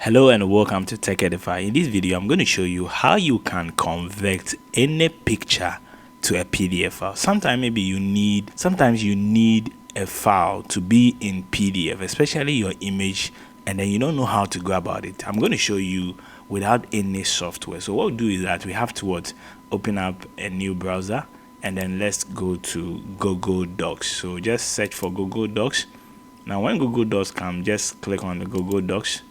Hello and welcome to Tech Edify. In this video, I'm going to show you how you can convert any picture to a PDF file. Sometimes you need a file to be in PDF, especially your image, and then you don't know how to go about it. I'm going to show you without any software. So what we'll do is that we have to open up a new browser, and then let's go to Google Docs. So just search for Google Docs. Now when Google Docs come, just click on the Google Docs.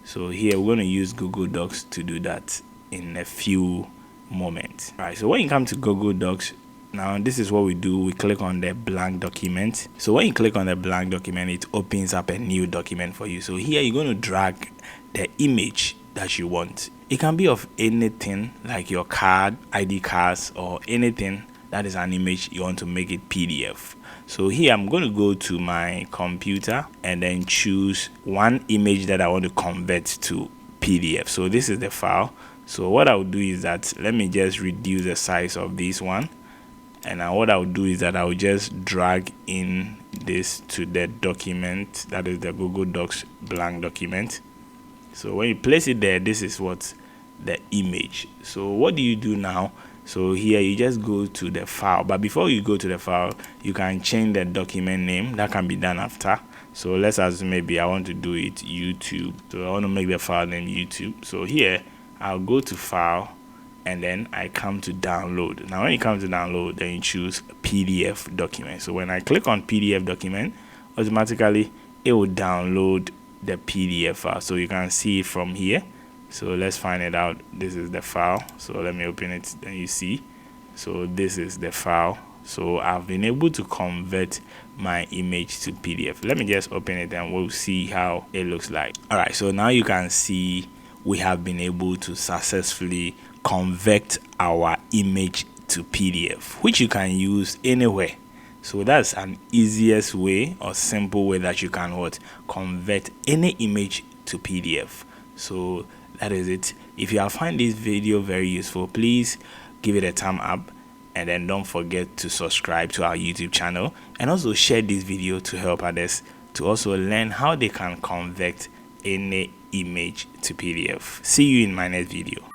So here we're going to use Google Docs to do that in a few moments. All right, so when you come to Google Docs, now this is what we do. We click on the blank document. So when you click on the blank document, it opens up a new document for you. So here you're going to drag the image that you want. It can be of anything like your card, ID cards, or anything that is an image you want to make it PDF. So here I'm going to go to my computer and then choose one image that I want to convert to PDF. So this is the file. So what I'll do is that let me just reduce the size of this one. And now what I'll do is that I'll just drag in this to the document, that is the Google Docs blank document. So when you place it there, this is what the image. So what do you do now? So here you just go to the file, but before you go to the file, you can change the document name. That can be done after. So let's assume maybe I want to do it YouTube. So I want to make the file name YouTube. So here I'll go to file and then I come to download. Now when you come to download, then you choose PDF document. So when I click on PDF document, automatically it will download the PDF file. So you can see it from here. So let's find it out. This is the file. So let me open it, then you see. So this is the file. So I've been able to convert my image to PDF. Let me just open it and we'll see how it looks like. All right, so now you can see we have been able to successfully convert our image to PDF, which you can use anywhere. So that's an easiest way or simple way that you can convert any image to PDF. So that is it. If you have found this video very useful, please give it a thumb up, and then don't forget to subscribe to our YouTube channel, and also share this video to help others to also learn how they can convert any image to PDF. See you in my next video.